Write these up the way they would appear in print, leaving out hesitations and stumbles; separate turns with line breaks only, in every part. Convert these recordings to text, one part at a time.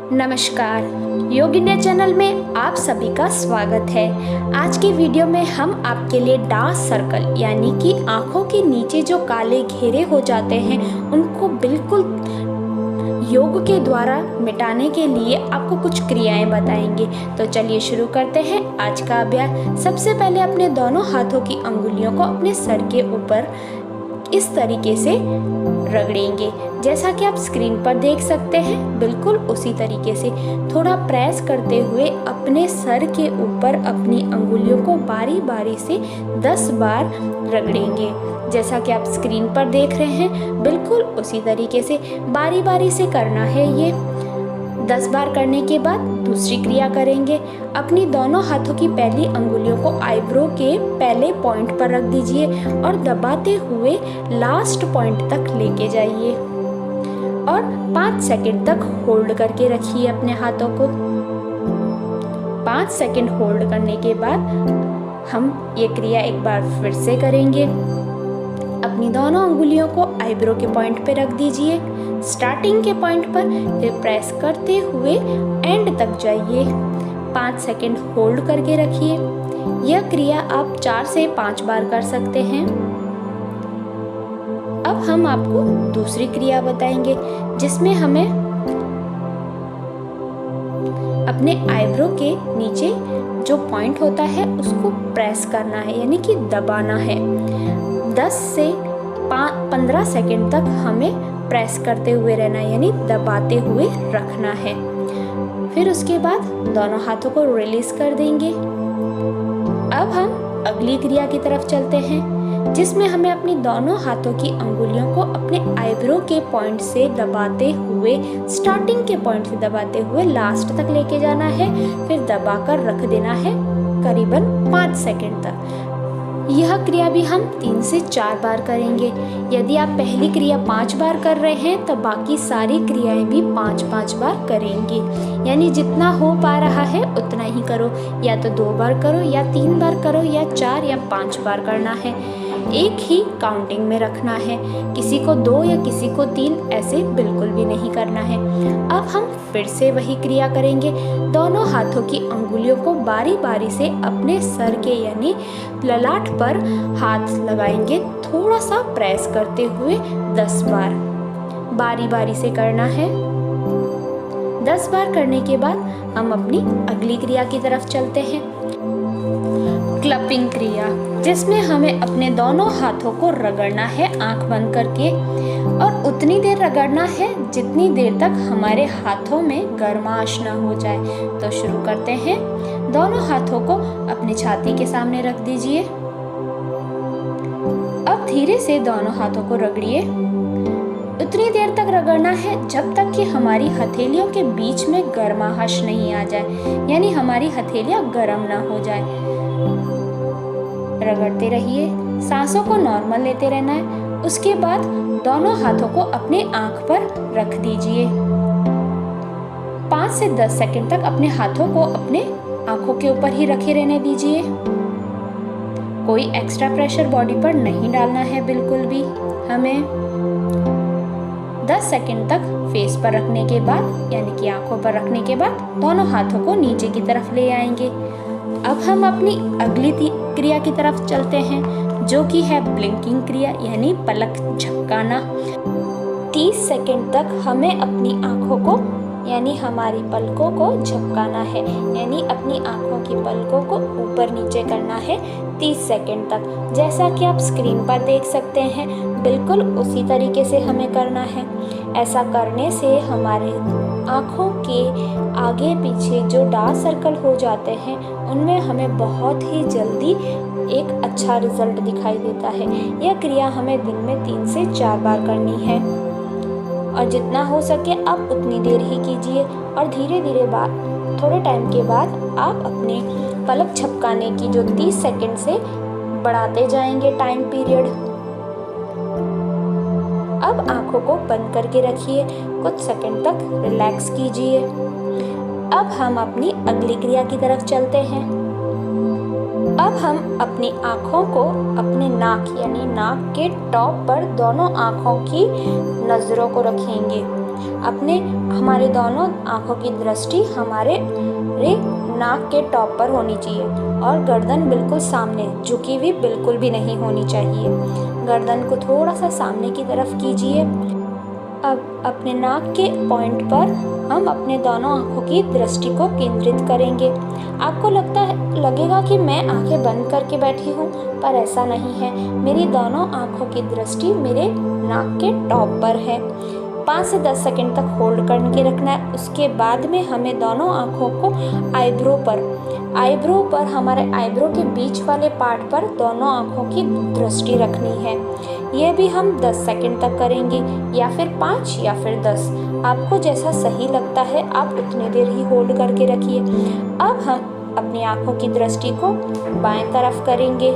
नमस्कार, योग India channel में आप सभी का स्वागत है। आज की वीडियो में हम आपके लिए डार्क सर्कल यानी कि आंखों के नीचे जो काले घेरे हो जाते हैं उनको बिल्कुल योग के द्वारा मिटाने के लिए आपको कुछ क्रियाएं बताएंगे। तो चलिए शुरू करते हैं आज का अभ्यास। सबसे पहले अपने दोनों हाथों की अंगुलियों को अपने सर के ऊपर इस तरीके से रगड़ेंगे, जैसा कि आप स्क्रीन पर देख सकते हैं। बिल्कुल उसी तरीके से थोड़ा प्रेस करते हुए अपने सर के ऊपर अपनी अंगुलियों को बारी बारी से 10 बार रगड़ेंगे, जैसा कि आप स्क्रीन पर देख रहे हैं। बिल्कुल उसी तरीके से बारी बारी से करना है। ये 10 बार करने के बाद दूसरी क्रिया करेंगे। अपनी दोनों हाथों की पहली अंगुलियों को आईब्रो के पहले पॉइंट पर रख दीजिए और दबाते हुए लास्ट पॉइंट तक लेके जाइए और 5 सेकंड तक होल्ड करके रखिए अपने हाथों को। 5 सेकंड होल्ड करने के बाद हम ये क्रिया एक बार फिर से करेंगे। अपनी दोनों अंगुलियों को आईब्रो के पॉइंट पे रख दीजिए, स्टार्टिंग के पॉइंट पर, फिर प्रेस करते हुए एंड तक जाइए। 5 सेकंड होल्ड करके रखिए। यह क्रिया आप 4 से 5 बार कर सकते हैं। अब हम आपको दूसरी क्रिया बताएंगे, जिसमें हमें अपने आईब्रो के नीचे जो पॉइंट होता है उसको प्रेस करना है, यानी कि दबाना है। 10 से 15 सेकंड तक हमें प्रेस करते हुए रहना है, यानी दबाते हुए रखना है। फिर उसके बाद दोनों हाथों को रिलीज कर देंगे। अब हम अगली क्रिया की तरफ चलते हैं, जिसमें हमें अपनी दोनों हाथों की अंगुलियों को अपने आईब्रो के पॉइंट से दबाते हुए, स्टार्टिंग के पॉइंट से दबाते हुए लास्ट तक लेके जाना है। फिर दबाकर रख देना है करीबन 5 सेकंड तक। यह क्रिया भी हम 3 से 4 बार करेंगे। यदि आप पहली क्रिया 5 बार कर रहे हैं तो बाकी सारी क्रियाएं भी 5-5 बार करेंगे, यानी जितना हो पा रहा है उतना ही करो। या तो 2 बार करो, या 3 बार करो, या 4 या 5 बार करना है। एक ही काउंटिंग में रखना है, किसी को 2 या किसी को 3 ऐसे बिल्कुल भी नहीं करना है। अब हम फिर से वही क्रिया करेंगे। दोनों हाथों की अंगुलियों को बारी बारी से अपने सर के यानी ललाट पर हाथ लगाएंगे, थोड़ा सा प्रेस करते हुए 10 बार बारी बारी से करना है। 10 बार करने के बाद हम अपनी अगली क्रिया की तरफ चलते हैं, क्लपिंग क्रिया, जिसमें हमें अपने दोनों हाथों को रगड़ना है आंख बंद करके, और उतनी देर रगड़ना है जितनी देर तक हमारे हाथों में गर्माश न हो जाए। तो शुरू करते हैं। दोनों हाथों को अपनी छाती के सामने रख दीजिए। अब धीरे से दोनों हाथों को रगड़िए। उतनी देर तक रगड़ना है जब तक कि हमारी हथेलियों के बीच में गर्माहट नहीं आ जाए, यानी हमारी हथेलियां गर्म ना हो जाए। रगड़ते रहिए, सांसों को नॉर्मल लेते रहना है। उसके बाद दोनों हाथों को अपने आंख पर रख दीजिए। 5 से 10 सेकंड तक अपने हाथों को अपने आंखों के ऊपर ही रखे रहने दीजिए। कोई एक्स्ट्रा प्रेशर बॉडी पर नहीं डालना है बिल्कुल भी हमें। 10 सेकंड तक फेस पर रखने के बाद, यानी कि आंखों पर रखने के बाद, दोनों हाथों को नीचे की तरफ ले आएंगे। अब हम अपनी अगली क्रिया की तरफ चलते हैं, जो कि है ब्लिंकिंग क्रिया, यानी पलक झपकाना। 30 सेकंड तक हमें अपनी आंखों को, यानी हमारी पलकों को झपकाना है, यानी अपनी आंखों की पलकों को ऊपर नीचे करना है 30 सेकंड तक, जैसा कि आप स्क्रीन पर देख सकते हैं। बिल्कुल उसी तरीके से हमें करना है। ऐसा करने से हमारे आंखों के आगे पीछे जो डार्क सर्कल हो जाते हैं उनमें हमें बहुत ही जल्दी एक अच्छा रिजल्ट दिखाई देता है। यह क्रिया हमें दिन में 3 से 4 बार करनी है, और जितना हो सके आप उतनी देर ही कीजिए। और धीरे धीरे बाद, थोड़े टाइम के बाद आप अपने पलक झपकाने की जो 30 सेकंड से बढ़ाते जाएंगे टाइम पीरियड। अब आंखों को बंद करके रखिए, कुछ सेकंड तक रिलैक्स कीजिए। अब हम अपनी अगली क्रिया की तरफ चलते हैं। अब हम अपनी आँखों को अपने नाक यानी नाक के टॉप पर दोनों आँखों की नज़रों को रखेंगे। हमारे दोनों आँखों की दृष्टि हमारे नाक के टॉप पर होनी चाहिए और गर्दन बिल्कुल सामने झुकी हुई बिल्कुल भी नहीं होनी चाहिए। गर्दन को थोड़ा सा सामने की तरफ कीजिए। अब अपने नाक के पॉइंट पर हम अपने दोनों आँखों की दृष्टि को केंद्रित करेंगे। आपको लगेगा कि मैं आंखें बंद करके बैठी हूँ, पर ऐसा नहीं है। मेरी दोनों आँखों की दृष्टि मेरे नाक के टॉप पर है। 5 से 10 सेकंड तक होल्ड करके रखना है। उसके बाद में हमें दोनों आँखों को आईब्रो पर हमारे आईब्रो के बीच वाले पार्ट पर दोनों आँखों की दृष्टि रखनी है। ये भी हम 10 सेकंड तक करेंगे, या फिर 5 या फिर 10, आपको जैसा सही लगता है आप उतनी देर ही होल्ड करके रखिए। अब हम अपनी आँखों की दृष्टि को बाएं तरफ करेंगे।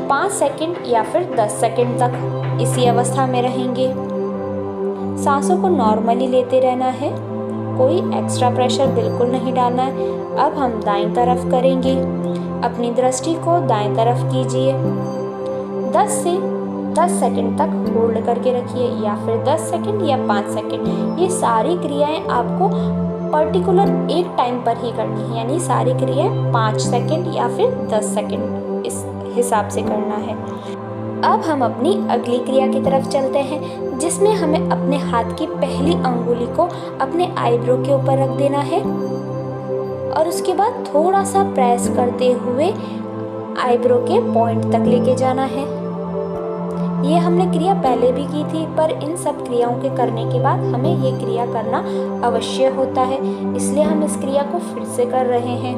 5 सेकंड या फिर 10 सेकंड तक इसी अवस्था में रहेंगे। सांसों को नॉर्मली लेते रहना है, कोई एक्स्ट्रा प्रेशर बिल्कुल नहीं डालना है। अब हम दाईं तरफ करेंगे। अपनी दृष्टि को दाईं तरफ कीजिए। 10 से 10 सेकंड तक होल्ड करके रखिए, या फिर 10 सेकंड या 5 सेकंड। ये सारी क्रियाएं आपको पर्टिकुलर एक टाइम पर ही करनी है, यानी सारी क्रियाएं 5 सेकंड या फिर 10 सेकंड इस हिसाब से करना है। अब हम अपनी अगली क्रिया की तरफ चलते हैं, जिसमें हमें अपने हाथ की पहली अंगुली को अपने आईब्रो के ऊपर रख देना है और उसके बाद थोड़ा सा प्रेस करते हुए आईब्रो के पॉइंट तक लेके जाना है। ये हमने क्रिया पहले भी की थी, पर इन सब क्रियाओं के करने के बाद हमें ये क्रिया करना अवश्य होता है, इसलिए हम इस क्रिया को फिर से कर रहे हैं।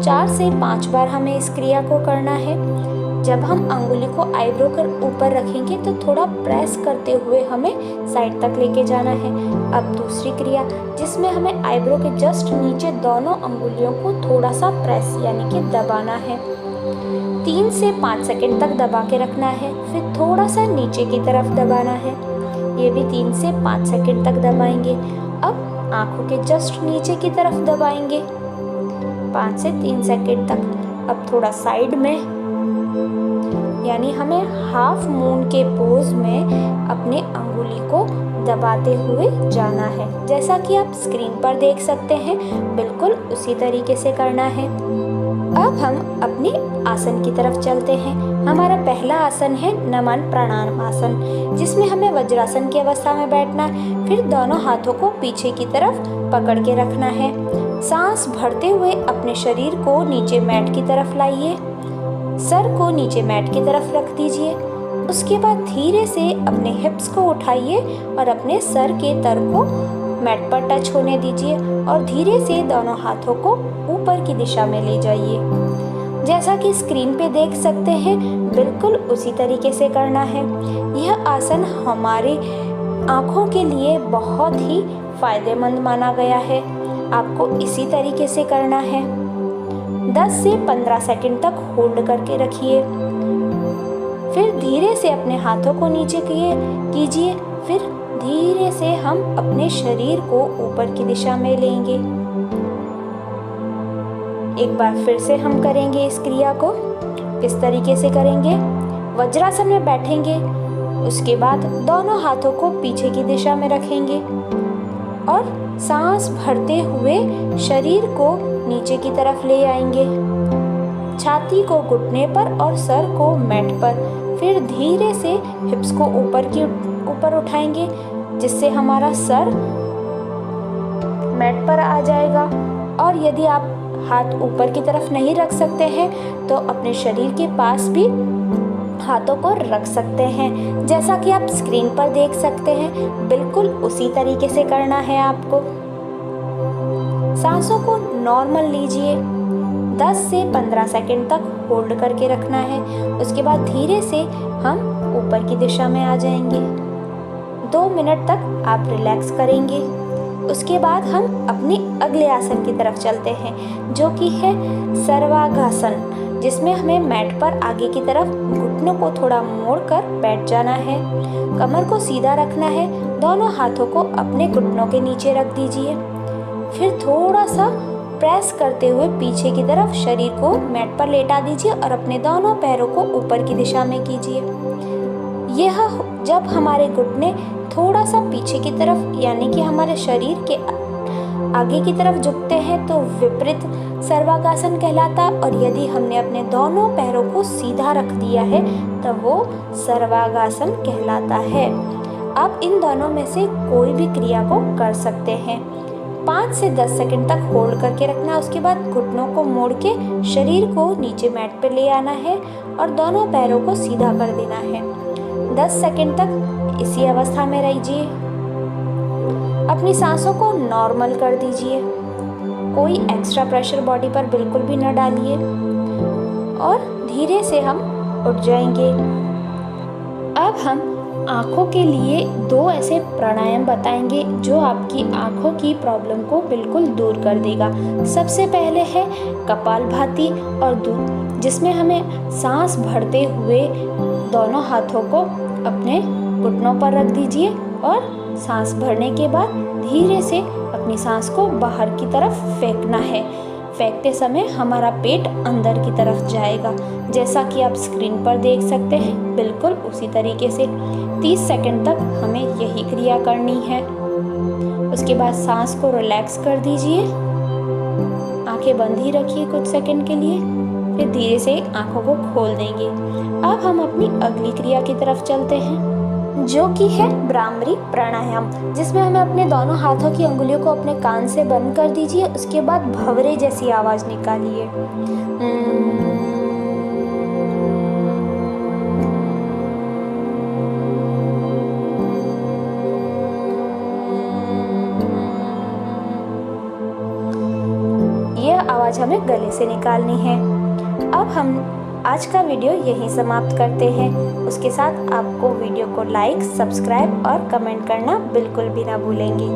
4 से 5 बार हमें इस क्रिया को करना है। जब हम अंगुली को आईब्रो के ऊपर रखेंगे तो थोड़ा प्रेस करते हुए हमें साइड तक लेके जाना है। अब दूसरी क्रिया, जिसमें हमें आईब्रो के जस्ट नीचे दोनों अंगुलियों को थोड़ा सा प्रेस यानी कि दबाना है। 3 से 5 सेकंड तक दबा के रखना है, फिर थोड़ा सा नीचे की तरफ दबाना है। ये भी 3 से 5 सेकंड तक दबाएंगे। अब आंखों के जस्ट नीचे की तरफ दबाएंगे 5 से 3 सेकंड तक। अब थोड़ा साइड में, यानी हमें हाफ मून के पोज में अपने अंगुली को दबाते हुए जाना है। जैसा कि आप स्क्रीन पर देख सकते हैं, बिल्कुल उसी तरीके से करना है। अब हम अपने आसन की तरफ चलते हैं। हमारा पहला आसन है नमन प्रणाम आसन, जिसमें हमें वज्रासन की अवस्था में बैठना है। फिर दोनों हाथों को पीछे की तरफ पकड़ के रखना है। सांस भरते हुए अपने शरीर को नीचे मैट की तरफ लाइए। सर को नीचे मैट की तरफ रख दीजिए। उसके बाद धीरे से अपने हिप्स को उठाइए और अपने सर के तर को मैट पर टच होने दीजिए और धीरे से दोनों हाथों को ऊपर की दिशा में ले जाइए। जैसा कि स्क्रीन पे देख सकते हैं, बिल्कुल उसी तरीके से करना है। यह आसन हमारी आँखों के लिए बहुत ही फायदेमंद माना गया है। आपको इसी तरीके से करना है। 10 से 15 सेकंड तक होल्ड करके रखिए। फिर धीरे से अपने हाथों को नीचे कीजिए। फिर धीरे से हम अपने शरीर को ऊपर की दिशा में लेंगे। एक बार फिर से हम करेंगे इस क्रिया को। इस तरीके से करेंगे। वज्रासन में बैठेंगे। उसके बाद दोनों हाथों को पीछे की दिशा में रखेंगे और सांस भरते हुए शरीर को नीचे की तरफ ले आएंगे। छाती को घुटने पर और सर को मैट पर। फिर धीरे से हिप्स को ऊपर उठाएंगे, जिससे हमारा सर मैट पर आ जाएगा। और यदि आप हाथ ऊपर की तरफ नहीं रख सकते हैं तो अपने शरीर के पास भी हाथों को रख सकते हैं। जैसा कि आप स्क्रीन पर देख सकते हैं, बिल्कुल उसी तरीके से करना है आपको। सांसों को नॉर्मल लीजिए। 10 से 15 सेकंड तक होल्ड करके रखना है। उसके बाद धीरे से हम ऊपर की दिशा में आ जाएंगे। 2 मिनट तक आप रिलैक्स करेंगे। उसके बाद हम अपने अगले आसन की तरफ चलते हैं, जो कि है सर्वांगासन, जिसमें हमें मैट पर आगे की तरफ घुटनों को थोड़ा मोड़कर बैठ जाना है। कमर को सीधा रखना है। दोनों हाथों को अपने घुटनों के नीचे रख दीजिए। फिर थोड़ा सा प्रेस करते हुए पीछे की तरफ शरीर को मैट पर लेटा दीजिए और अपने दोनों पैरों को ऊपर की दिशा में कीजिए। यह जब हमारे घुटने थोड़ा सा पीछे की तरफ यानी कि हमारे शरीर के आगे की तरफ झुकते हैं तो विपरीत सर्वांगासन कहलाता है, और यदि हमने अपने दोनों पैरों को सीधा रख दिया है तब वो सर्वांगासन कहलाता है। आप इन दोनों में से कोई भी क्रिया को कर सकते हैं। 5 से 10 सेकंड तक होल्ड करके रखना, उसके बाद घुटनों को मोड़ के शरीर को नीचे मैट पर ले आना है और दोनों पैरों को सीधा कर देना है। 10 सेकंड तक इसी अवस्था में रहिए। अपनी सांसों को नॉर्मल कर दीजिए, कोई एक्स्ट्रा प्रेशर बॉडी पर बिल्कुल भी न डालिए और धीरे से हम उठ जाएंगे। अब हम आँखों के लिए 2 ऐसे प्राणायाम बताएंगे जो आपकी आँखों की प्रॉब्लम को बिल्कुल दूर कर देगा। सबसे पहले है कपालभाति और जिसमें हमें सांस भरते हुए दोनों हाथों को अपने घुटनों पर रख दीजिए और सांस भरने के बाद धीरे से अपनी सांस को बाहर की तरफ फेंकना है। फेंकते समय हमारा पेट अंदर की तरफ जाएगा, जैसा कि आप स्क्रीन पर देख सकते हैं। बिल्कुल उसी तरीके से 30 सेकंड तक हमें यही क्रिया करनी है। उसके बाद सांस को रिलैक्स कर दीजिए, आंखें बंद ही रखिए कुछ सेकंड के लिए, फिर धीरे से आंखों को खोल देंगे। अब हम अपनी अगली क्रिया की तरफ चलते हैं जो कि है भ्रामरी प्राणायाम, जिसमें हमें अपने दोनों हाथों की अंगुलियों को अपने कान से बंद कर दीजिए। उसके बाद भंवरे जैसी आवाज़ निकालिए। यह आवाज़ हमें गले से निकालनी है। अब हम आज का वीडियो यहीं समाप्त करते हैं। उसके साथ आपको वीडियो को लाइक, सब्सक्राइब और कमेंट करना बिल्कुल भी ना भूलेंगे।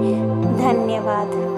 धन्यवाद।